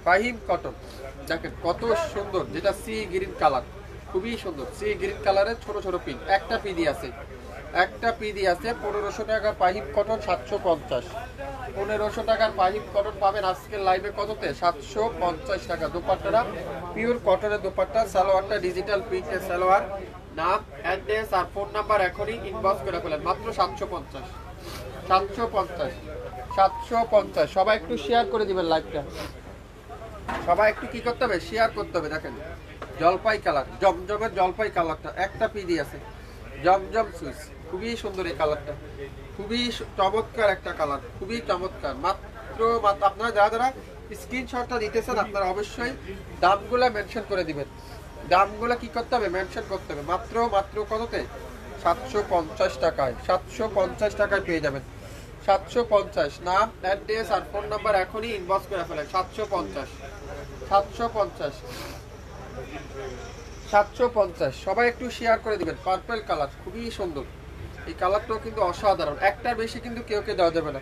Fahim cotton দেখেন কত সুন্দর, যেটা সি গ্রিন কালার, খুবই সুন্দর সি গ্রিন কালারের ছোট ছোট পিন। একটা পিডি আছে, একটা পিডি আছে 1500 টাকার ফাহিম কটন 750। 1500 টাকার ফাহিম কটন পাবেন আজকের লাইভে কততে? 750 টাকা। দোপাট্টাটা পিওর কটনের দোপাট্টা, সালোয়ারটা ডিজিটাল প্রিন্টের সালোয়ার। নাম, অ্যাড্রেস আর ফোন নাম্বার এখনই ইনবক্স করে ফেলেন, মাত্র 750। 750 750। সবাই একটু শেয়ার করে দিবেন লাইভটা, সবাই একটু কি করতে হবে? শেয়ার করতে হবে। দেখেন জলপাই কালার, জমজমের জলপাই কালারটা, একটা পিডি আছে জমজম সুইচ, খুবই সুন্দর এই কালারটা, খুবই চমৎকার একটা কালার, খুবই চমৎকার। মাত্র আপনারা যারা যারা স্ক্রিনশটটা দিতেছেন আপনারা অবশ্যই দামগুলো মেনশন করে দিবেন। দামগুলো কি করতে হবে? মেনশন করতে হবে। মাত্র মাত্র কততে? 750 টাকায়, 750 টাকায় পেয়ে যাবেন। 750। নাম, অ্যাড্রেস আর ফোন নাম্বার এখনই ইনবক্স করে ফেলেন। 750 750 750। সবাই একটু শেয়ার করে দিবেন। পার্পল কালার, খুবই সুন্দর এই কালারটাও কিন্তু অসাধারণ। একটার বেশি কিন্তু কেউ দেওয়া যাবে না,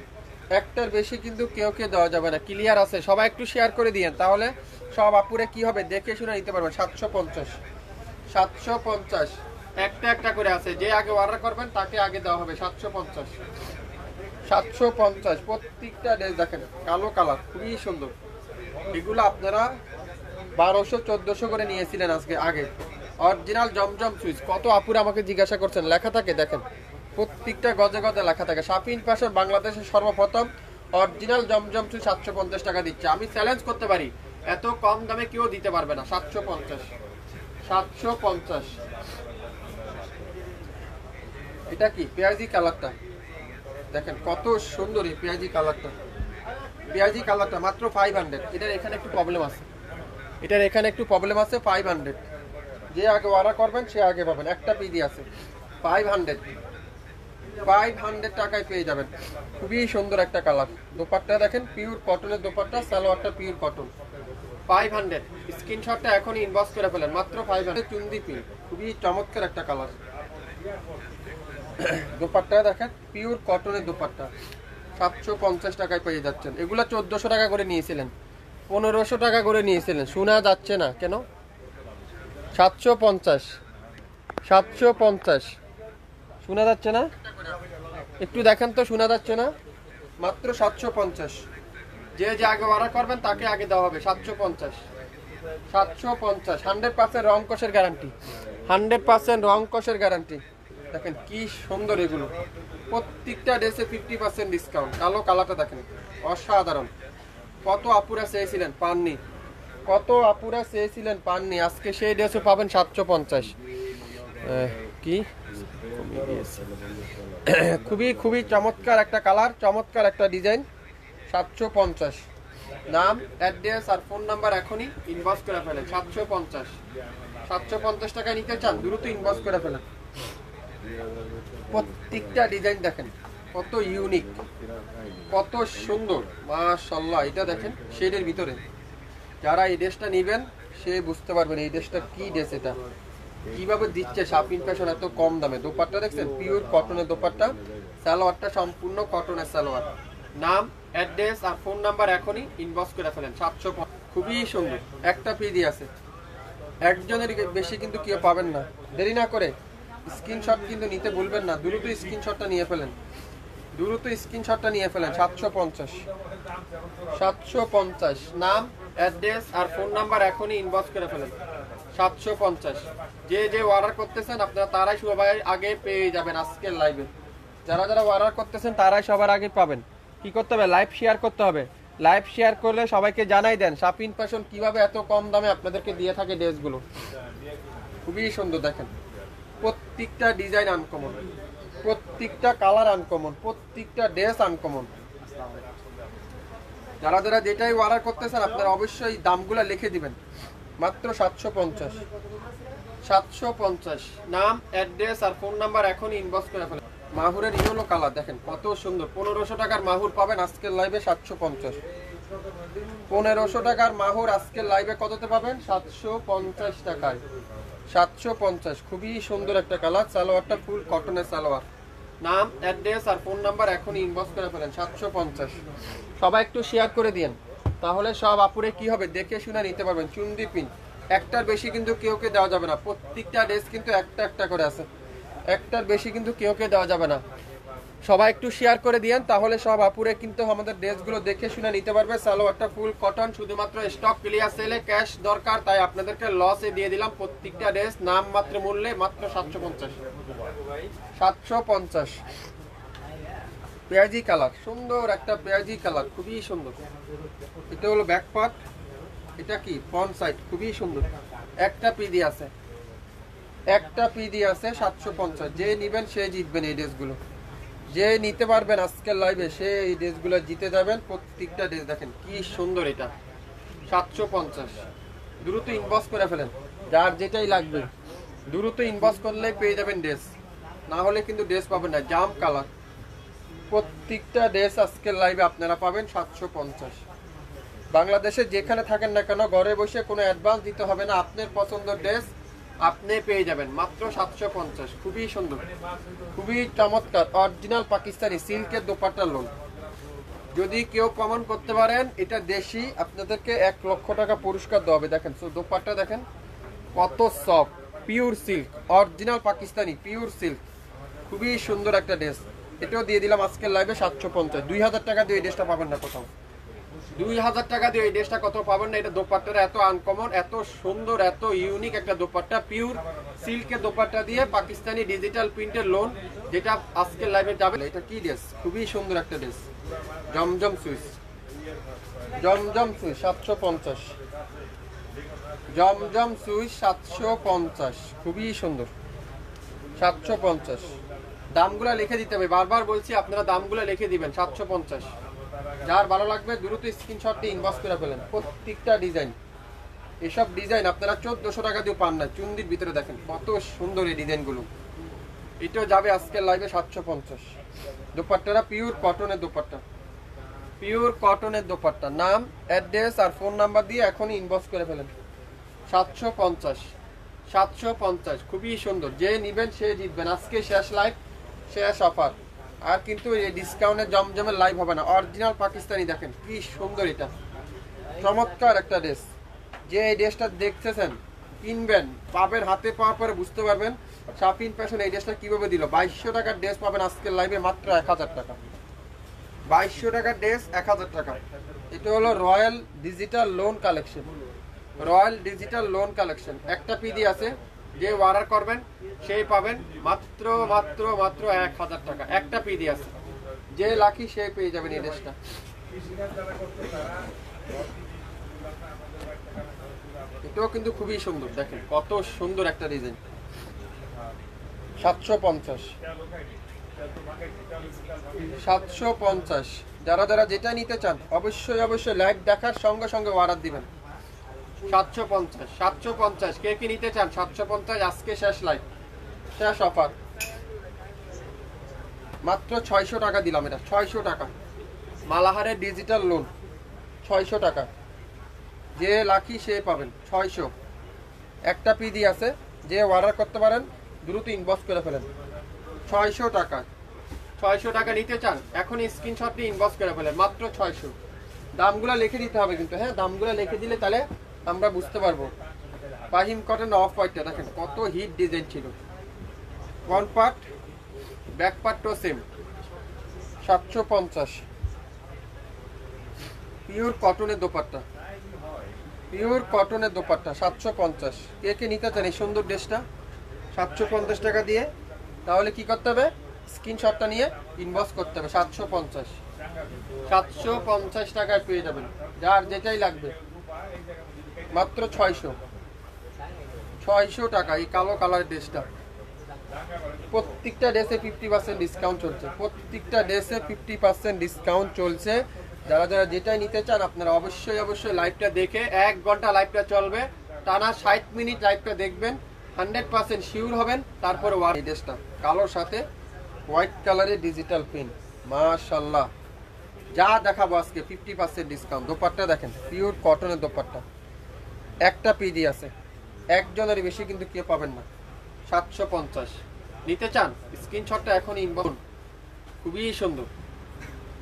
একটার বেশি কিন্তু কেউ দেওয়া যাবে না। ক্লিয়ার আছে? সবাই একটু শেয়ার করে দিয়েন, তাহলে সব আপুরে কি হবে দেখে শুনে নিতে পারবেন। 750 750। একটা একটা করে আছে, যে আগে অর্ডার করবেন তাকে আগে দেওয়া হবে। 750 750। প্রত্যেকটা ড্রেস দেখেন কালো কালার, খুবই সুন্দর। এগুলো আপনারা 1200-1400 করে নিয়েছিলেন আজকে আগে। অরিজিনাল জমজম সুইচ। কত আপুরা আমাকে জিজ্ঞাসা করছেন, লেখা থাকে দেখেন, প্রত্যেকটা গজে গজে লেখা থাকে। শাপিন ফ্যাশন বাংলাদেশের সর্বপ্রথম অরিজিনাল জমজম সুইচ 750 টাকা দিচ্ছে। আমি চ্যালেঞ্জ করতে পারি এত কম দামে কেউ দিতে পারবে না। 750 750। এটা কি পেঁয়াজি কালারটা, দেখেন কত সুন্দর এই পেঁয়াজি কালারটা, পেঁয়াজি কালারটা মাত্র 500। এটার এখানে একটু প্রবলেম আছে, এটার এখানে একটু প্রবলেম আছে। 500। যে আগে অর্ডার করবেন সে আগে পাবেন। একটা পিডি আছে 500 টাকায় পেয়ে যাবেন। খুবই সুন্দর একটা কালার। দোপাট্টা দেখেন পিওর কটনের দোপাট্টা, সালোয়ারটা পিওর কটন। 500। স্ক্রিনশটটা এখনই ইনবক্স করে ফেলেন, মাত্র 500। চুন্দি পিন, খুবই চমৎকার একটা কালার। দোপাট্টা দেখেন পিওর কটনের দোপাট্টা, 750 টাকায় পেয়ে যাচ্ছেন। এগুলো 1400 টাকা করে নিয়েছিলেন, 1500 টাকা করে নিয়েছিলেন। শোনা যাচ্ছে না কেন? 750 750। শোনা যাচ্ছে না? একটু দেখেন তো, শোনা যাচ্ছে না? মাত্র 750। যে আগে অর্ডার করবেন তাকে আগে দেওয়া হবে। 750 750। 100% রং কষের গ্যারান্টি, 100% রং কষের গ্যারান্টি। দেখেন কি সুন্দর এগুলো, প্রত্যেকটা ড্রেসে 50% ডিসকাউন্ট। কালো কালারটা দেখেন অসাধারণ। কত আপুরা চেয়েছিলেন পাননি, কত আপুরা চেয়েছিলেন পাননি, আজকে সেই ড্রেসও পাবেন 750। কি খুবই খুবই চমৎকার একটা কালার, চমৎকার একটা ডিজাইন। 750। নাম, অ্যাড্রেস আর ফোন নাম্বার এখনই ইনবক্স করে ফেলেন। 750 750 টাকা নিতে চান দ্রুত ইনবক্স করে ফেলেন। প্রত্যেকটা ডিজাইন দেখেন কত ইউনিক, কত সুন্দর, মাশাআল্লাহ। এটা দেখেন শেডের ভিতরে, যারা এই ড্রেসটা নেবেন সে বুঝতে পারবেন এই ড্রেসটা কি ড্রেস, এটা কিভাবে দিচ্ছে শাপিন ফ্যাশন এত কম দামে। দোপাট্টা দেখছেন পিওর কটনের দোপাট্টা, সালোয়ারটা সম্পূর্ণ কটনের সালোয়ার। নাম, অ্যাড্রেস আর ফোন নাম্বার এখনই ইনবক্স করে ফেলেন। 750। খুবই সুন্দর একটা পিডি আছে, একজনের বেশি কিন্তু কেউ পাবেন না। দেরি না করে স্ক্রিনশট কিন্তু নিতে ভুলবেন না, দ্রুত স্ক্রিনশটটা নিয়ে ফেলেন, দ্রুত স্ক্রিনশটটা নিয়ে ফেলেন। 750 750। নাম, অ্যাড্রেস আর ফোন নাম্বার এখনই ইনবক্স করে ফেলেন। 750। যে অর্ডার করতেছেন আপনারা তারাই সবাই আগে পেয়ে যাবেন আজকের লাইভে। যারা যারা অর্ডার করতেছেন তারাই সবার আগে পাবেন। কি করতে হবে? লাইভ শেয়ার করতে হবে। লাইভ শেয়ার করলে সবাইকে জানাই দেন শাপিন ফ্যাশন কিভাবে এত কম দামে আপনাদেরকে দিয়ে থাকে ড্রেসগুলো। খুবই সুন্দর দেখেন, প্রত্যেকটা ডিজাইন আনকমন, প্রত্যেকটা কালার আনকমন, প্রত্যেকটা ড্রেস আনকমন। যারা যারা যেটাই অর্ডার করতেছেন আপনারা অবশ্যই দামগুলো লিখে দিবেন। মাত্র 750 750। নাম, অ্যাড্রেস আর ফোন নাম্বার এখনই ইনবক্স করে ফেলেন। মাহুরের ইয়েলো কালার দেখেন কত সুন্দর। 1500 টাকার মাহুর পাবেন আজকের লাইভে 750। 1500 টাকার মাহুর আজকের লাইভে কততে পাবেন? 750 টাকায়। 750। খুবই সুন্দর একটা কালার, সালোয়ারটা ফুল কটনের সালোয়ার। নাম, অ্যাড্রেস আর ফোন নাম্বার এখনই ইনবক্স করে ফেলেন। 750। সবাই একটু শেয়ার করে দিন, তাহলে সব আপুরে কি হবে দেখে শুনে নিতে পারবেন। চুন্ডি পিন একটার বেশি কিন্তু কেউকে দেওয়া যাবে না, প্রত্যেকটা ড্রেস কিন্তু একটা একটা করে আছে, একটার বেশি কিন্তু কেউকে দেওয়া যাবে না। সবাই একটু শেয়ার করে দিয়েন, তাহলে সব আপুরে কিন্তু আমাদের ড্রেসগুলো দেখে শুনে নিতে পারবে। সালোয়ারটা ফুল কটন, শুধুমাত্র স্টক ক্লিয়ার সেলে ক্যাশ দরকার, তাই আপনাদেরকে লসে দিয়ে দিলাম প্রত্যেকটা ড্রেস নাম মাত্র মূল্যে মাত্র 750। 750 পেঁয়াজি কালার, সুন্দর একটা পেঁয়াজি কালার, খুবই সুন্দর। এটা হলো ব্যাক পার্ট, এটা কি ফ্রন্ট সাইড, খুবই সুন্দর। একটা পিডি আছে, একটা পিডি আছে 750। যে নিবেন সে জিতবেন এই ড্রেসগুলো, যে নিতে পারবেন আজকের লাইভে সে এই ড্রেসগুলো জিতে যাবেন। প্রত্যেকটা ড্রেস দেখেন কি সুন্দর, এটা 750। দ্রুত ইনবক্স করে ফেলেন, যার যেটাই লাগবে দ্রুত ইনবক্স করলেই পেয়ে যাবেন ড্রেস, না হলে কিন্তু ড্রেস পাবেন না। জাম কালার, প্রত্যেকটা ড্রেস আজকের লাইভে আপনারা পাবেন 750। বাংলাদেশে যেখানে থাকেন না কেন ঘরে বসে কোনো অ্যাডভান্স দিতে হবে না, আপনার পছন্দের ড্রেস আপনি পেয়ে যাবেন মাত্র 750। খুবই সুন্দর, খুবই চমৎকার, অরিজিনাল পাকিস্তানি সিল্কের দোপাট্টা লোন। যদি কেউ কমেন্ট করতে পারেন এটা দেশি, আপনাদেরকে 1 লক্ষ টাকা পুরস্কার দেওয়া হবে। দেখেন দোপাট্টা দেখেন কত soft, pure silk, original Pakistani pure silk, খুবই সুন্দর একটা ড্রেস। এটাও দিয়ে দিলাম আজকের লাইভে 750। 2000 টাকা দিয়ে এই ড্রেসটা পাবেন না কোথাও, 2000 টাকা দিয়ে এই ড্রেসটা কোথাও পাবেন না। এটা দোপাট্টাটা এত আনকমন, এত সুন্দর, এত ইউনিক একটা দোপাট্টা, পিওর সিল্কের দোপাট্টা দিয়ে পাকিস্তানি ডিজিটাল প্রিন্টের লোন, যেটা আজকের লাইভে যাবে। এটা কি ড্রেস, খুবই সুন্দর একটা ড্রেস, জমজম সুইচ, জমজম সুইচ 750। জমজম সুইচ 750, খুবই সুন্দর 750। দামগুলো লিখে দিতে হবে, বারবার বলছি আপনারা দামগুলো লিখে দিবেন। 750, যার ভালো লাগবে দ্রুত স্ক্রিনশট দিয়ে ইনবক্স করে ফেলেন। প্রত্যেকটা ডিজাইন, এসব ডিজাইন আপনারা 1400 টাকা দিয়ে পান না। চুন্ডির ভিতরে দেখেন কত সুন্দর এই ডিজাইনগুলো, এটাও যাবে আজকের লাইভে 750। দোপাট্টাটা পিওর কটনের দোপাট্টা, পিওর কটনের দোপাট্টা। নাম, অ্যাড্রেস আর ফোন নাম্বার দিয়ে এখনই ইনবক্স করে ফেলেন। 750, 750, খুবই সুন্দর। যে নিবেন সে জিতবেন। আজকে শেষ লাইভ, শেষ অফার, আর কিন্তু এই ডিসকাউন্টের জমজমের লাইভ হবে না। অরিজিনাল পাকিস্তানি দেখেন কি সুন্দর, এটা চমৎকার একটা ড্রেস। যে এই ড্রেসটা দেখতেছেন কিনবেন, পাবেন, হাতে পাওয়ার পরে বুঝতে পারবেন শাফিন ফ্যাশন এই ড্রেসটা কিভাবে দিল। 2200 টাকার ড্রেস পাবেন আজকের লাইভে মাত্র 1000 টাকা। 2200 টাকার ড্রেস 1000 টাকা। এটা হলো royal digital loan collection, royal digital loan collection. একটা পিডি আছে, যে অর্ডার করবেন সেই পাবেন মাত্র মাত্র মাত্র 1000 টাকা। একটা পিডি আছে, যে লাকি সে পেয়ে যাবেন এই ড্রেসটা। এটাও কিন্তু খুবই সুন্দর, দেখেন কত সুন্দর একটা ডিজাইন। 750, 750। যারা যারা যেটা নিতে চান অবশ্যই অবশ্যই লাইভ দেখার সঙ্গে সঙ্গে অর্ডার দিবেন। 750, 750, কে কি নিতে চান 750। আজকে শেষ লাইভ, শেষ অফার, মাত্র 600 টাকা দিলাম। এটা 600 টাকা, মালাহারের ডিজিটাল লোন 600 টাকা। যে লাকি সে পাবেন 600। একটা পিডি আছে, যে অর্ডার করতে পারেন দ্রুত ইনবক্স করে ফেলেন। 600 টাকা, 600 টাকা নিতে চান এখন স্ক্রিনশট দিয়ে ইনবক্স করে ফেলেন মাত্র 600। দামগুলো লিখে দিতে হবে কিন্তু, হ্যাঁ দামগুলো লিখে দিলে তাহলে আমরা বুঝতে পারবো। ফাহিম কটন অফ হোয়াইটটা দেখেন কত হিট ডিজাইন ছিল। ফ্রন্ট পার্ট ব্যাক পার্টও সেম। 750, পিওর কটনের দোপাট্টা, পিওর কটনের দোপাট্টা 750। কে কে নিতে চান এই সুন্দর ড্রেসটা 750 টাকা দিয়ে, তাহলে কি করতে হবে স্ক্রিনশটটা নিয়ে ইনবক্স করতে হবে। 750, 750 টাকায় পেয়ে যাবেন, যার যেটাই লাগবে মাত্র 600, 600 টাকা। এই কালো কালারের ড্রেসটা, প্রত্যেকটা ড্রেসে 50% ডিসকাউন্ট চলছে, প্রত্যেকটা ড্রেসে 50% ডিসকাউন্ট চলছে। যারা যারা যেটাই নিতে চান আপনারা অবশ্যই অবশ্যই লাইভটা দেখে, 1 ঘন্টা লাইভটা চলবে, টানা 60 মিনিট লাইভটা দেখবেন, 100% শিওর হবেন। তারপরে এই ড্রেসটা কালোর সাথে হোয়াইট কালারের ডিজিটাল প্রিন্ট, মাশাআল্লাহ। যা দেখাবো আজকে 50% ডিসকাউন্ট। দোপাট্টা দেখেন পিওর কটনের দোপাট্টা, একটা পিডি আছে, একজনের বেশি কিন্তু কেউ পাবেন না। 750 নিতে চান স্ক্রিনশটটা এখন ইনবক্স। খুবই সুন্দর,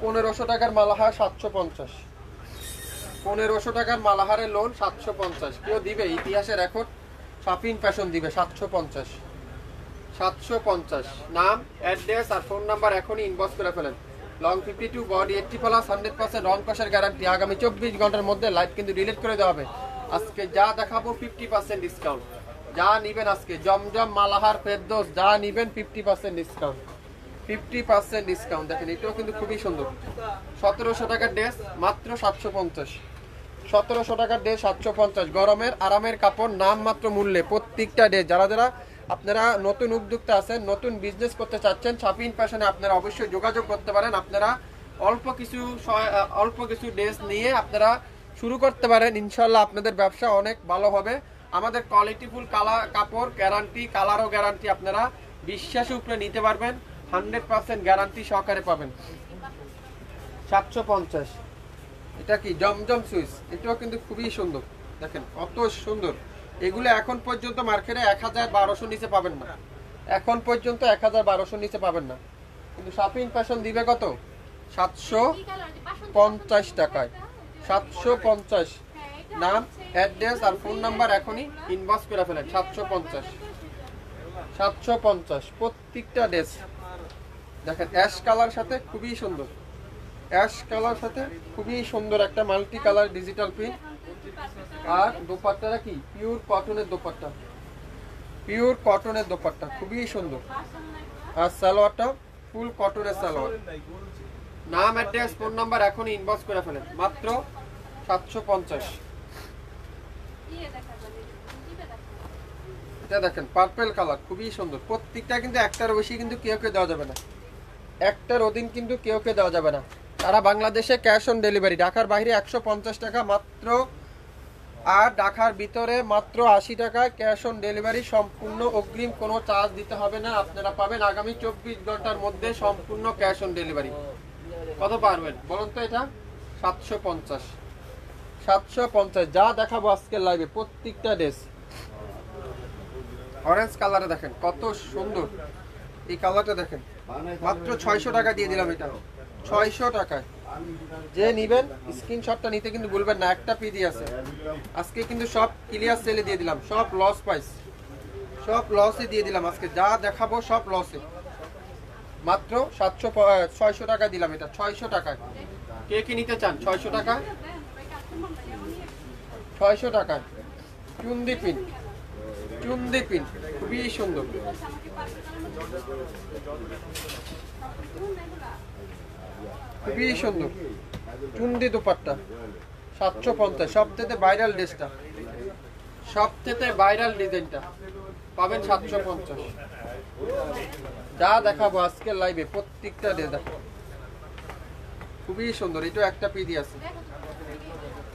1500 টাকার মালাহার 750। 1500 টাকার মালাহারের লোন 750। কেউ দিবে ইতিহাসে রেকর্ড? শাপিন ফ্যাশন দিবে 750। 750। নাম, অ্যাড্রেস আর ফোন নাম্বার এখনই ইনবক্স করে ফেলেন। লং 52, বডি 80 প্লাস, 100% রং কষার গ্যারান্টি। আগামী 24 ঘন্টার মধ্যে লাইভ কিন্তু ডিলিট করে দেওয়া হবে। আজকে যা দেখাবো 50% ডিসকাউন্ট। যা নিবেন আজকে জমজম মালাহার ফেরদৌস যা নিবেন 50% ডিসকাউন্ট। 50% ডিসকাউন্ট। দেখেন এটাও কিন্তু খুবই সুন্দর। 1700 টাকার ড্রেস মাত্র 750। 1700 টাকার ড্রেস 750। গরমের আরামের কাপড় নাম মাত্র মূল্যে প্রত্যেকটা ড্রেস। যারা যারা আপনারা নতুন উদ্যোক্তা আছেন, নতুন বিজনেস করতে চাচ্ছেন, শাপিন ফ্যাশনে আপনারা অবশ্যই যোগাযোগ করতে পারেন। আপনারা অল্প কিছু ড্রেস নিয়ে আপনারা শুরু করতে পারেন। ইনশাল্লাহ আপনাদের ব্যবসা অনেক ভালো হবে। আমাদের কোয়ালিটিফুল কাপড় গ্যারান্টি, কালারও গ্যারান্টি। আপনারা বিশ্বাসের উপরে নিতে পারবেন, 100% গ্যারান্টি সহকারে পাবেন। 750। এটা কি জমজম সুইচ, এটাও কিন্তু খুবই সুন্দর। দেখেন কত সুন্দর। এগুলো এখন পর্যন্ত মার্কেটে 1000-1200 নিচে পাবেন না। এখন পর্যন্ত 1000-1200 নিচে পাবেন না, কিন্তু শাপিন ফ্যাশন দিবে কত? 750 টাকায়। 750। নাম, অ্যাড্রেস আর ফোন নাম্বার এখনই ইনবক্স করে ফেলেন। 750। 750 প্রত্যেকটা ড্রেস। দেখেন অ্যাশ কালার সাথে খুবই সুন্দর। অ্যাশ কালার সাথে খুবই সুন্দর একটা মাল্টি কালার ডিজিটাল প্রিন্ট। আর দোপাট্টাটা কি পিওর কটনের দোপাট্টা। পিওর কটনের দোপাট্টা খুবই সুন্দর। আর সালোয়ারটা ফুল কটনের সালোয়ার। নাম, অ্যাড্রেস, ফোন নাম্বার এখনই ইনবক্স করে ফেলেন। মাত্র 750। এটা দেখেন পার্পল কালার খুবই সুন্দর। প্রত্যেকটা কিন্তু একটার বেশি কিন্তু কেউ দেওয়া যাবে না। একটার অধীন কিন্তু কেউ দেওয়া যাবে না। সারা বাংলাদেশে ক্যাশ অন ডেলিভারি। ঢাকার বাইরে 150 টাকা মাত্র, আর ঢাকার ভিতরে মাত্র 80 টাকা ক্যাশ অন ডেলিভারি। সম্পূর্ণ অগ্রিম, কোনো চার্জ দিতে হবে না। আপনারা পাবেন আগামী 24 ঘন্টার মধ্যে সম্পূর্ণ ক্যাশ অন ডেলিভারি। কত পারবেন বলুন তো? এটা 750। 750 যা দেখাবো আজকের লাইভে প্রত্যেকটা ড্রেস। অরেঞ্জ কালারে দেখেন কত সুন্দর। এই কালারটা দেখেন মাত্র 600 টাকা দিয়ে দিলাম। এটা 600 টাকায়। যে নিবেন স্ক্রিনশটটা নিতে কিন্তু ভুলবেন না। একটা পিডি আছে আজকে কিন্তু সব ক্লিয়ার সেলে দিয়ে দিলাম, সব লস প্রাইস, সব লসে দিয়ে দিলাম আজকে। যা দেখাবো সব লসে। মাত্র 600 টাকা দিলাম। এটা 600 টাকায়। কে কি নিতে চান? 600 টাকা। 600 টাকায় চুন্দি পিন। চুন্দি পিন খুবই সুন্দর। খুবই সুন্দর চুন্দি দোপাট্টা। 750। সবথেকে ভাইরাল ড্রেসটা, সবথেকে ভাইরাল ডিজাইনটা পাবেন 750। যা দেখাবো আজকের লাইভে প্রত্যেকটা ড্রেস দেখো খুবই সুন্দর। এটাও একটা পিডি আছে,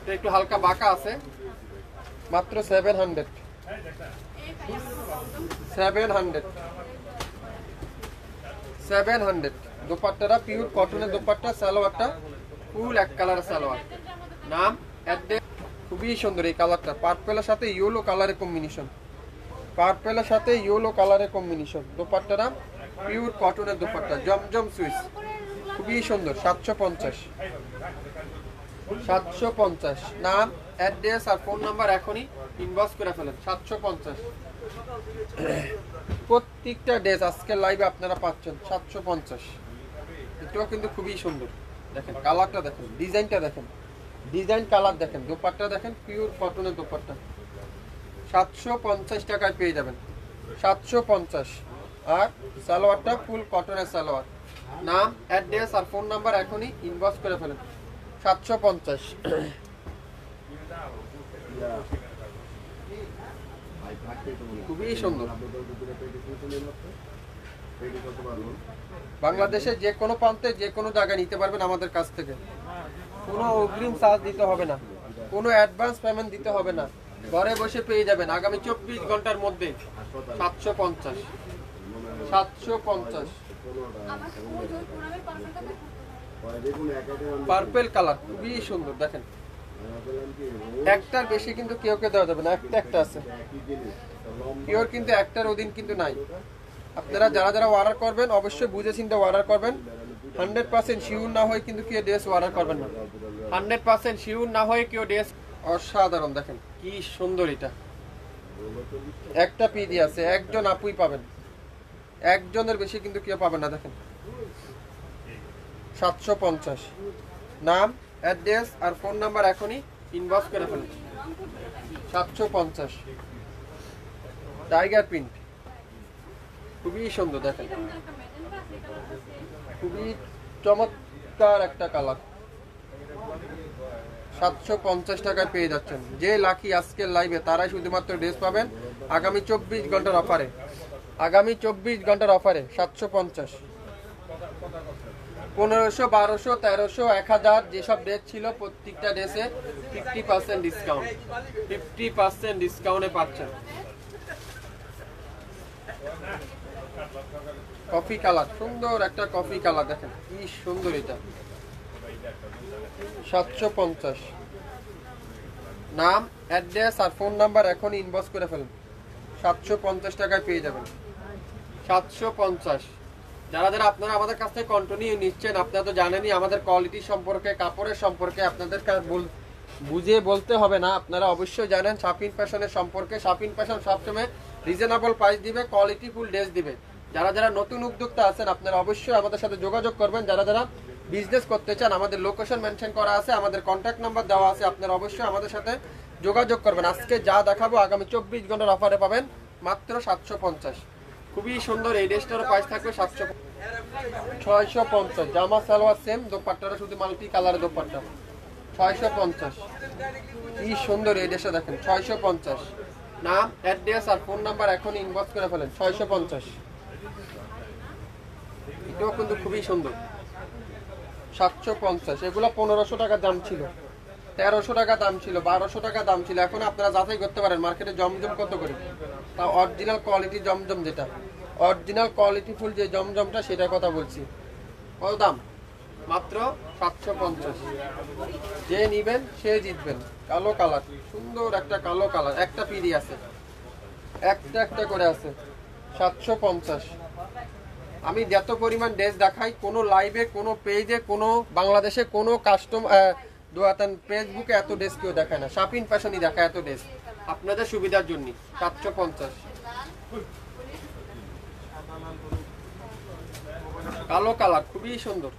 এটা একটু হালকা বাঁকা আছে। মাত্র 700। 700 দোপাট্টাটা পিওর কটনের দোপাট্টা। সালোয়ারটা ফুল এক কালারের সালোয়ার। নাম, অ্যাড্রেস খুবই সুন্দর। এই কালারটা পার্পেলের সাথে ইয়েলো কালারের কম্বিনেশন। পার্পেলের সাথে ইয়েলো কালারের কম্বিনেশন। দোপাট্টাটা পিওর কটনের দোপাট্টা। জমজম সুইচ খুবই সুন্দর। 750। 750। নাম, অ্যাড্রেস আর ফোন নাম্বার এখনই ইনবক্স করে ফেলেন। 750 প্রত্যেকটা ড্রেস আজকের লাইভে আপনারা পাচ্ছেন 750। এটাও কিন্তু খুবই সুন্দর। দেখেন কালারটা দেখেন, ডিজাইনটা দেখেন, ডিজাইন কালার দেখেন, দোপাট্টা দেখেন পিওর কটনের দোপাট্টা। 750 টাকায় পেয়ে যাবেন। 750। আর সালোয়ারটা ফুল কটনের সালোয়ার। নাম, অ্যাড্রেস আর ফোন নাম্বার এখনই ইনবক্স করে ফেলেন। 750। খুবই সুন্দর। বাংলাদেশের যে কোনো প্রান্তে যে কোনো জায়গায় নিতে পারবেন আমাদের কাছ থেকে। কোনো অগ্রিম চার্জ দিতে হবে না, কোনো অ্যাডভান্স পেমেন্ট দিতে হবে না। ঘরে বসে পেয়ে যাবেন আগামী 24 ঘন্টার মধ্যে। 750। 750। পার্পল কালার খুবই সুন্দর। দেখেন একটার বেশি কিন্তু কেউ দেওয়া যাবে না। একটা আছে পিওর, কিন্তু একটার অধীন কিন্তু নাই। আপনারা যারা যারা অর্ডার করবেন অবশ্যই বুঝে চিন্তে অর্ডার করবেন। 100% শিওর না হয় কিন্তু কেউ ড্রেস অর্ডার করবেন না। 100% শিওর না হয়ে কেউ ড্রেস। অসাধারণ, দেখেন কি সুন্দর এটা। একটা পিডি আছে, একজন আপুই পাবেন, একজনের বেশি কিন্তু কেউ পাবেন না। দেখেন 750। নাম, অ্যাড্রেস আর ফোন নাম্বার এখনই ইনবক্স করে ফেলুন। 750 টাইগার প্রিন্ট, খুবই সুন্দর। দেখেন খুবই চমৎকার একটা কালার। 750 টাকায় পেয়ে যাচ্ছেন। যে লাকি আজকের লাইভে তারাই শুধুমাত্র ড্রেস পাবেন আগামী 24 ঘন্টার অফারে। আগামী 24 ঘন্টার অফারে 750। 1500, 1200, 1300, 1000 যেসব ড্রেস ছিল প্রত্যেকটা ড্রেসে 50% ডিসকাউন্ট। 50% ডিসকাউন্টে পাচ্ছেন। কফি কালার, সুন্দর একটা কফি কালার, দেখেন কি সুন্দর এটা। 750। নাম, অ্যাড্রেস আর ফোন নাম্বার এখন ইনবক্স করে ফেলুন। 750 টাকায় পেয়ে যাবেন। 750। যারা যারা আপনারা আমাদের কাছ থেকে কন্টিনিউ নিচ্ছেন, আপনারা তো জানেনই আমাদের কোয়ালিটি সম্পর্কে, কাপড়ের সম্পর্কে আপনাদের বুঝিয়ে বলতে হবে না। আপনারা অবশ্যই জানেন শাপিন ফ্যাশনের সম্পর্কে। শাপিন ফ্যাশন সবসময় রিজনেবল প্রাইস দিবে, কোয়ালিটি ফুল ড্রেস দিবে। যারা যারা নতুন উদ্যোক্তা আছেন আপনারা অবশ্যই আমাদের সাথে যোগাযোগ করবেন। যারা যারা বিজনেস করতে চান আমাদের লোকেশন মেনশন করা আছে, আমাদের কন্ট্যাক্ট নাম্বার দেওয়া আছে, আপনারা অবশ্যই আমাদের সাথে যোগাযোগ করবেন। আজকে যা দেখাবো আগামী 24 ঘন্টার অফারে পাবেন মাত্র 750। খুবই সুন্দর এই ড্রেসটারও প্রাইস থাকবে 650। জামা সালোয়ার সেম, দোপাট্টাটা শুধু মাল্টি কালারের দোপাট্টা। 650। কি সুন্দর এই ড্রেসটা, দেখেন 650। নাম, অ্যাড্রেস আর ফোন নাম্বার এখন ইনবক্স করে ফেলেন। 650। এটাও কিন্তু খুবই সুন্দর। 750। এগুলো 1500 টাকা দাম ছিল, 1300 টাকা দাম ছিল, 1200 টাকা দাম ছিল। এখন আপনারা যাচাই করতে পারেন মার্কেটে জমজম কত করে। তা অরিজিনাল কোয়ালিটি জমজম, যেটা অরিজিনাল কোয়ালিটি ফুল যে জমজমটা সেটার কথা বলছি। কত দাম? মাত্র 750। যে নিবেন সে জিতবেন। কালো কালার, সুন্দর একটা কালো কালার, একটা পিডি আছে, একটা একটা করে আছে। 750। আমি যত পরিমাণ ড্রেস দেখাই, কোনো লাইভে, কোনো পেজে, কোনো বাংলাদেশে কোনো ফেসবুকে এত ড্রেস কেউ দেখায় না। শাপিন ফ্যাশনই দেখায় এত ড্রেস আপনাদের সুবিধার জন্য। 750। কালো কালার, খুবই সুন্দর,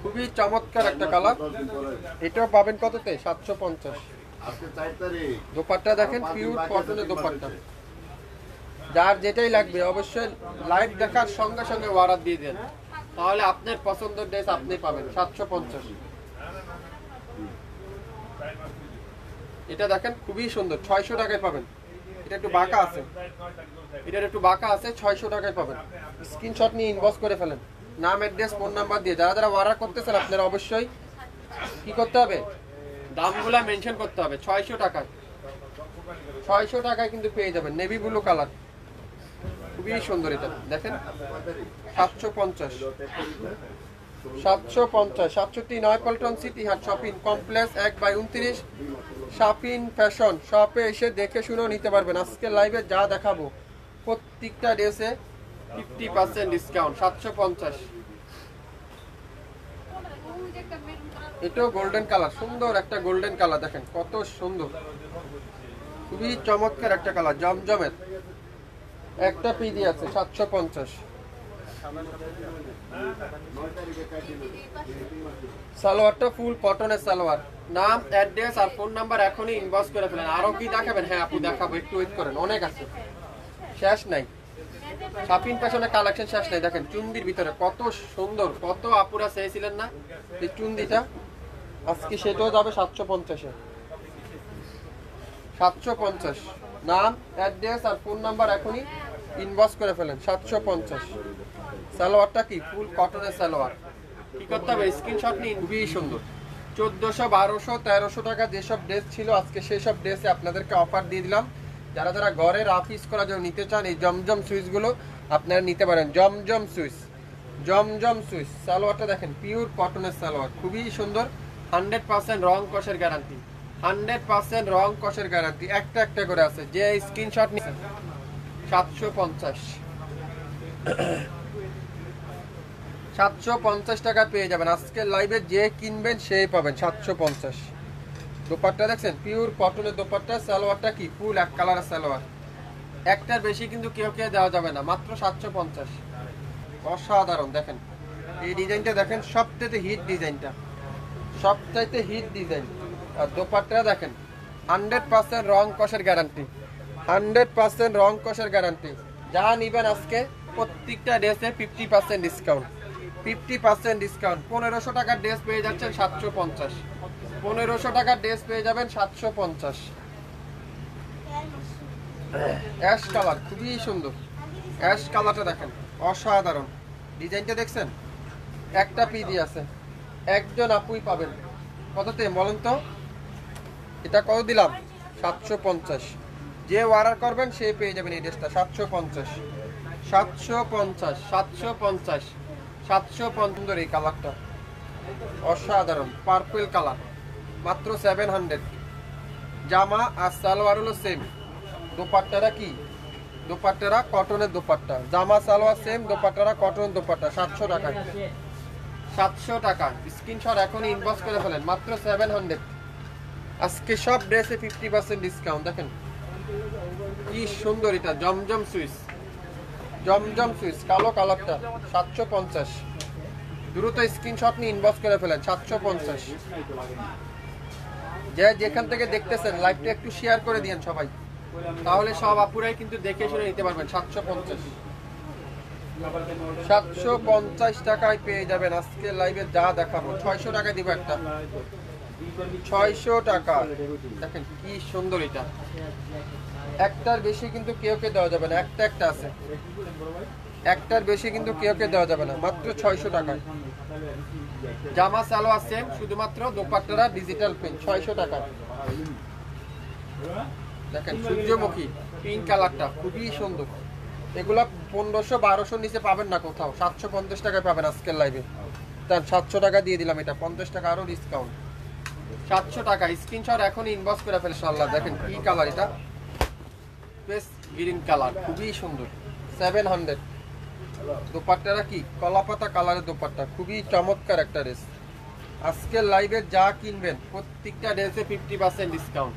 খুবই চমৎকার একটা কালার। এটাও পাবেন কততে? 750। দোপাট্টা দেখেন, পিওর কটনের দোপাট্টা। যার যেটাই লাগবে অবশ্যই লাইভ দেখার সঙ্গে সঙ্গে অর্ডার দিয়ে দেন, তাহলে আপনার পছন্দের ড্রেস আপনি পাবেন। 750। এটা দেখেন খুবই সুন্দর, 600 টাকায় পাবেন। এটা একটু বাঁকা আছে, এটার একটু বাঁকা আছে, 600 টাকায় পাবেন। স্ক্রিনশট নিয়ে ইনবক্স করে ফেলেন, নাম, অ্যাড্রেস, ফোন নাম্বার দিয়ে। যারা যারা অর্ডার করতেছেন আপনারা অবশ্যই কি করতে হবে, দামগুলা মেনশন করতে হবে। 600 টাকায়, 600 টাকায় কিন্তু পেয়ে যাবেন। নেভি ব্লু কালার, খুবই সুন্দর এটা দেখেন। 750। 750। 709 পল্টন সিটি হাট শপিং কমপ্লেক্স 1/29 শাপিন ফ্যাশন শপে এসে দেখে শুনেও নিতে পারবেন। আজকে লাইভে যা দেখাবো প্রত্যেকটা ড্রেসে 50% ডিসকাউন্ট। 750। এটাও গোল্ডেন কালার, সুন্দর একটা গোল্ডেন কালার, দেখেন কত সুন্দর, খুবই চমৎকার একটা কালার, জমজমের। একটা পিডি আছে। 750। সালোয়ারটা ফুল কটনের সালোয়ার। নাম, অ্যাড্রেস আর ফোন নাম্বার এখনই ইনবক্স করে ফেলেন। আরো কি দেখাবেন? হ্যাঁ আপু দেখাবো, একটু ওয়েট করেন, অনেক আছে, শেষ নাই। শাপিন ফ্যাশনের কালেকশন শেষ নাই। দেখেন চুন্দির ভিতরে কত সুন্দর, কত আপুরা চেয়েছিলেন না এই চুন্দিটা, আজকে সেটাও যাবে 750-এ। 750। নাম, অ্যাড্রেস আর ফোন নাম্বার এখনই ইনবক্স করে ফেলেন। 750। সালোয়ারটা কি ফুল কটনের সালোয়ার। কি করতে হবে? স্ক্রিনশট নিন। খুবই সুন্দর। 1400, 1200, 1300 টাকা যেসব ড্রেস ছিল আজকে সেই সব ড্রেসে আপনাদেরকে অফার দিয়ে দিলাম। যারা যারা ঘরে অফিস করার জন্য নিতে চান এই জমজম সুইচগুলো আপনারা নিতে পারেন। জমজম সুইচ, জমজম সুইচ। সালোয়ারটা দেখেন পিওর কটনের সালোয়ার, খুবই সুন্দর। 100% রং কষের গ্যারান্টি, 100% রং কষের গ্যারান্টি। একটা একটা করে আছে। যে স্ক্রিনশট নিচ্ছেন 750। 750 টাকা পেয়ে যাবেন আজকে লাইভে, যে কিনবেন সেই পাবেন 750। দোপাট্টা দেখছেন পিওর কটনের দোপাট্টা, সালোয়ারটা কি ফুল এক কালারের সালোয়ার, একটার বেশি কিন্তু কেউ দেওয়া যাবে না, মাত্র 750। অসাধারণ দেখেন এই ডিজাইনটা, দেখেন সবথেকে হিট ডিজাইনটা, সবচাইতে হিট ডিজাইন। আর দোপাট্টা দেখেন 100% রং কষের গ্যারান্টি, 100% রং কষের গ্যারান্টি। যা নিবেন আজকে প্রত্যেকটা ড্রেসে 50% ডিসকাউন্ট, 50% ডিসকাউন্ট। 1500 টাকার ড্রেস পেয়ে যাচ্ছেন 750, 1500 টাকার ড্রেস পেয়ে যাবেন 750। অ্যাশ কালার খুবই সুন্দর, অ্যাশ কালারটা দেখেন অসাধারণ, ডিজাইনটা দেখছেন, একটা পিডি আছে, একজন আপুই পাবেন। কততে বলেন তো? এটা কত দিলাম? 750। যে অর্ডার করবেন সে পেয়ে যাবেন এই ড্রেসটা 750, 750, 750, 750। এই কালারটা অসাধারণ, পার্পল কালার, মাত্র 700। জামা আর সালোয়ার হলো সেম, দোপাট্টারা কি? দোপাট্টারা কটনের দোপাট্টা, জামা সালোয়ার সেম, দোপাট্টারা কটন দোপাট্টা 700 টাকা, 700 টাকা। স্ক্রিনশট এখনই ইনবক্স করে ফেলেন, মাত্র 700। আজকে সব ড্রেসে 50% ডিসকাউন্ট। দেখেন কি সুন্দর, এটা জমজম সুইস, জমজম সুইস কালো কালারটা 750। দ্রুত স্ক্রিনশট নিয়ে ইনবক্স করে ফেলেন 750। যে যেখান থেকে দেখতেছেন লাইভটা একটু শেয়ার করে দিয়েন সবাই, তাহলে সব আপুরাই কিন্তু দেখে শুনে নিতে পারবেন। 750, 750 টাকায় পেয়ে যাবেন আজকে লাইভে যা দেখাবো। 600 টাকা দিব একটা, 600 টাকা। দেখেন কি সুন্দর, এটা একটার বেশি কিন্তু কেউ দেওয়া যাবে না, একটা আছে, একটার বেশি কিন্তু কেউ দেওয়া যাবে না, মাত্র 600 টাকায়। জামা সালোয়ার সেম, শুধুমাত্র দোপাট্টারা ডিজিটাল প্রিন্ট 600 টাকা। দেখেন সূর্যমুখী পিঙ্ক কালারটা খুবই সুন্দর, এগুলা 1500-1200 নিচে পাবেন না কোথাও, 750 টাকায় পাবেন আজকের লাইভে। তার 700 টাকা দিয়ে দিলাম, এটা 50 টাকা আরো ডিসকাউন্ট, 700 টাকা। স্ক্রিনশট এখন ইনবক্স করে ফেলে ইনশাআল্লাহ। দেখেন কি কালার, এটা পেস্ট গ্রিন কালার খুবই সুন্দর, 700। দোপাট্টারা কি কলাপাতা কালারের দোপাট্টা, খুবই চমৎকার একটা ড্রেস। আজকের লাইভে যা কিনবেন প্রত্যেকটা ড্রেসে 50% ডিসকাউন্ট,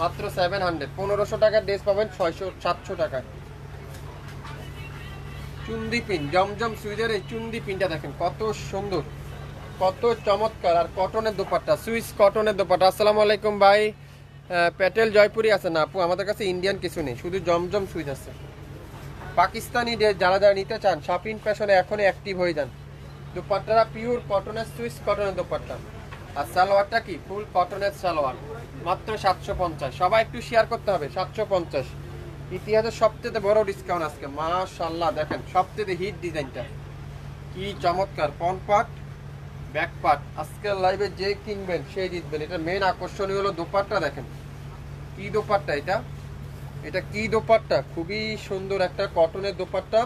মাত্র 700। 1500 টাকার ড্রেস পাবেন 700 টাকায়। চুন্দি পিন, জমজম সুইজের এই চুন্দি পিনটা দেখেন কত সুন্দর, কত চমৎকার। আর কটনের দোপাট্টা, সুইস কটনের দোপাট্টা। আসসালামু আলাইকুম ভাই, প্যাটেল জয়পুরি আছে না আপু? আমাদের কাছে ইন্ডিয়ান কিছু নেই, শুধু জমজম সুইচ আছে। পাকিস্তানি ড্রেস যারা যারা নিতে চান শপিং ফ্যাশনে এখনই অ্যাক্টিভ হয়ে যান। দোপাট্টারা পিওর কটনের, সুইস কটনের দোপাট্টা। আর সালোয়ারটা কি ফুল কটনের সালোয়ার, মাত্র 750। সবাই একটু শেয়ার করতে হবে, 750। ইতিহাসের সবচেয়ে বড় ডিসকাউন্ট আজকে, মাশাআল্লাহ। দেখেন সবচেয়ে হিট ডিজাইনটা কি চমৎকার, ফ্রন্ট পার্ট ব্যাক পার্ট। আজকের লাইভে যে কিনবেন সেই জিতবেন। এটা মেন আকর্ষণীয় হলো দোপাট্টা, দেখেন কি দোপাট্টা, এটা কি দোপাট্টা, খুবই সুন্দর একটা কটনের দোপাট্টা।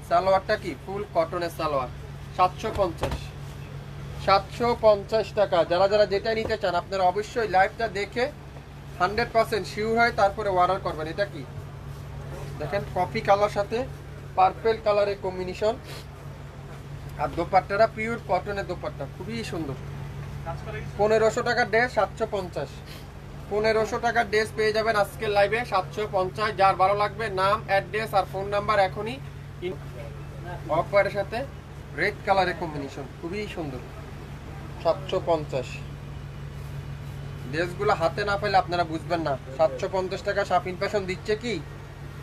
সালোয়ারটা কি ফুল কটনের সালোয়ার, 750, 750 টাকা। যারা যারা যেটা নিতে চান আপনারা অবশ্যই লাইভটা দেখে 100% শিওর হয় তারপরে অর্ডার করবেন। এটা কি দেখেন কফি কালার সাথে পার্পল কালারের কম্বিনেশন। আর দোপাট্টাটা পিওর কটনের দোপাট্টা, খুবই সুন্দর। 1500 টাকার ড্রেস 750, 1500 টাকার ড্রেস পেয়ে যাবেন আজকের লাইভে 750। যার ভালো লাগবে নাম, অ্যাড্রেস আর ফোন নাম্বার এখনই। অফারের সাথে রেড কালারের কম্বিনেশন, খুবই সুন্দর, 750। ড্রেসগুলো হাতে না পেলে আপনারা বুঝবেন না 750 টাকা শপিং ফ্যাশন দিচ্ছে কি,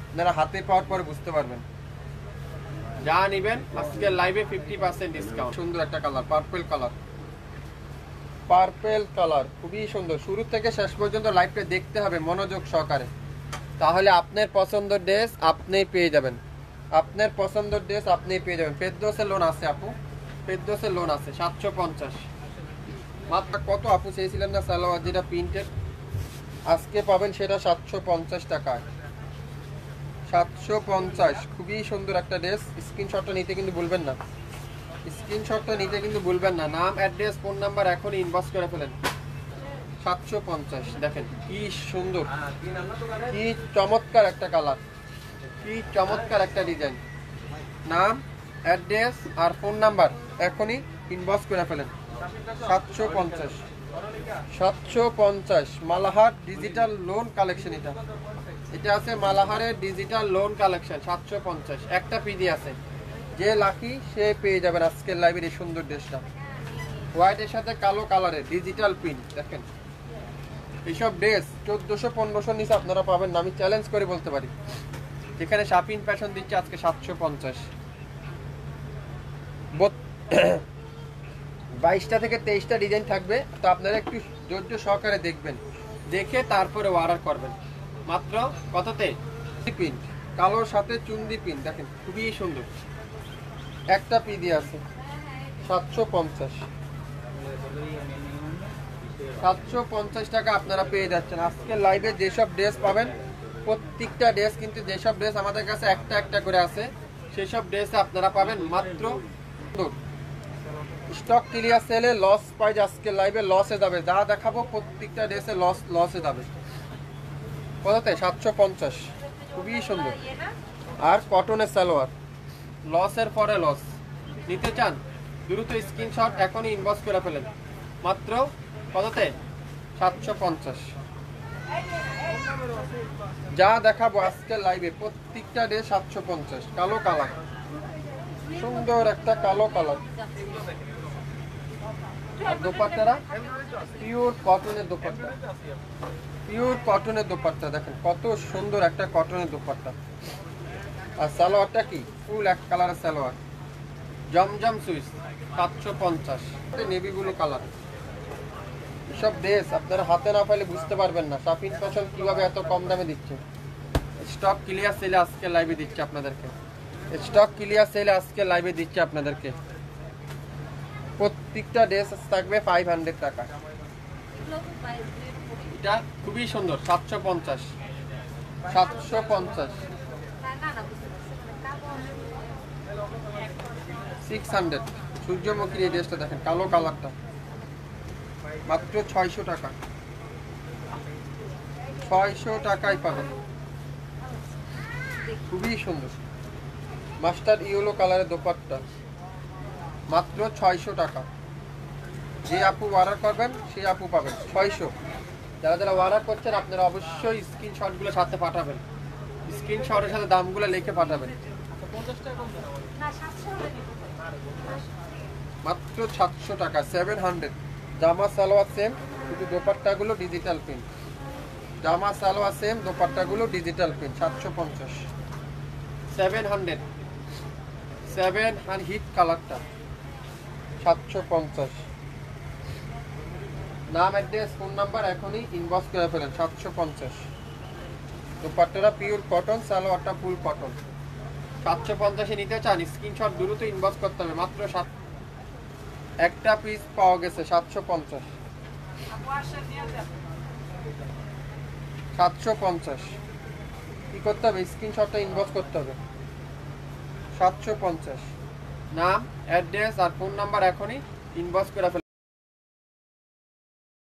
আপনারা হাতে পাওয়ার পরে বুঝতে পারবেন। যা নিবেন আজকের লাইভে 50% ডিসকাউন্ট। সুন্দর একটা colour, purple colour, purple colour খুবই সুন্দর। শুরু থেকে শেষ পর্যন্ত লাইভটা দেখতে হবে মনোযোগ সহকারে, তাহলে আপনার পছন্দের ড্রেস আপনি পেয়ে যাবেন, আপনার পছন্দের ড্রেস আপনি পেয়ে যাবেন। ফেরদৌসের লোন আছে আপু, ফেরদৌসের লোন আছে 750। মাত্র কত আপু চেয়েছিলেন না সালোয়ার যেটা প্রিন্টেড, আজকে পাবেন সেটা 750 টাকায়, 750। খুবই সুন্দর একটা ড্রেস। স্ক্রিনশটটা নিতে কিন্তু ভুলবেন না, স্ক্রিনশটটা নিতে কিন্তু ভুলবেন না। নাম, অ্যাড্রেস, ফোন নাম্বার এখনই ইনবক্স করে ফেলেন। 750। দেখেন কি সুন্দর, কি চমৎকার একটা কালার, কি চমৎকার একটা ডিজাইন। নাম, অ্যাড্রেস আর ফোন নাম্বার এখনই ইনবক্স করে ফেলেন। 750 750 মালাহার ডিজিটাল লোন কালেকশন। এটা আছে মালাহারের ডিজিটাল লোন কালেকশন 750। একটা পিডি আছে, যে লাকি সে পেয়ে যাবেন আজকের লাইভের এই সুন্দর ড্রেসটা। হোয়াইটের সাথে কালো কালারের ডিজিটাল প্রিন্ট। দেখেন এইসব ড্রেস 1400-1500 নিচে আপনারা পাবেন না, আমি চ্যালেঞ্জ করে বলতে পারি। যেখানে শাপিন ফ্যাশন দিচ্ছে আজকে 750। 22টা থেকে 23টা ডিজাইন থাকবে, তো আপনারা একটু ধৈর্য সহকারে দেখবেন, দেখে তারপরে অর্ডার করবেন। মাত্র কততে? প্রিন্ট কালোর সাথে চুন্দি প্রিন্ট, দেখেন খুবই সুন্দর। একটা পিডি আছে 750। 750 টাকা আপনারা পেয়ে যাচ্ছেন আজকে লাইভে। যেসব ড্রেস পাবেন প্রত্যেকটা ড্রেস কিন্তু, যেসব ড্রেস আমাদের কাছে একটা একটা করে আছে সেসব ড্রেস আপনারা পাবেন মাত্র। স্টক ক্লিয়ার সেলে লস প্রাইস আজকে লাইভে লসে যাবে, যা দেখাবো প্রত্যেকটা ড্রেসে লসে যাবে। কততে? 750। খুবই সুন্দর। আর কটনের সালোয়ার, লসের পরে লস। নিতে চান দ্রুত স্ক্রিনশট এখনই ইনবক্স করে ফেলেন। মাত্র কততে? 750। যা দেখাবো আজকে লাইভে প্রত্যেকটা ড্রেস 750। কালো কালার, সুন্দর একটা কালো কালার। আর দোপাট্টারা পিওর কটনের দোপাট্টা, পিওর কটনের দোপাট্টা। দেখেন কত সুন্দর একটা কটনের দোপাট্টা। আর সালোয়ারটা কি? ফুল এক কালারের সালোয়ার, জমজম সুইচ 750। Navy blue colour. সব ড্রেস আপনারা হাতে না পাইলে বুঝতে পারবেন না শাপিন ফ্যাশন কিভাবে এত কম দামে দিচ্ছে। স্টক ক্লিয়ার সেলে আজকে লাইভে দিচ্ছে আপনাদেরকে। স্টক ক্লিয়ার সেলে আজকে লাইভে দিচ্ছে আপনাদেরকে। প্রত্যেকটা ড্রেস থাকবে 500 টাকা। এটা খুবই সুন্দর 750। 750 600। সূর্যমুখীর এই ড্রেসটা দেখেন কালো কালারটা, মাত্র 600 টাকা। 600 টাকায় পাবেন। খুবই সুন্দর মাস্টার ইয়েলো কালারের দোপাট্টা, মাত্র 600 টাকা। যে আপু অর্ডার করবেন সেই আপু পাবেন 600। যারা যারা অর্ডার করছেন আপনারা অবশ্যই স্ক্রিনশটগুলো সাথে পাঠাবেন, স্ক্রিনশটের সাথে দামগুলো লিখে পাঠাবেন। মাত্র 700 টাকা। 700। জামা সালোয়ার সেম, শুধু দোপাট্টাগুলো ডিজিটাল প্রিন্ট। জামা সালোয়ার সেম, দোপাট্টাগুলো ডিজিটাল প্রিন্ট। 750। 700। 7 হিট কালারটা 750। নাম, অ্যাড্রেস, ফোন নাম্বার এখনই ইনবক্স করে ফেলেন। 750। দোপাট্টাটা পিওর কটন, সালোয়ারটা ফুল কটন। 750 নিতে চান স্ক্রিনশট দ্রুত ইনবক্স করতে হবে। মাত্র 7। একটা পিস পাওয়া গেছে 750। 750 কি করতে হবে? স্ক্রিনশটটা ইনবক্স করতে হবে। 750। নাম, অ্যাড্রেস আর ফোন নাম্বার এখনই ইনবক্স করে ফেলেন।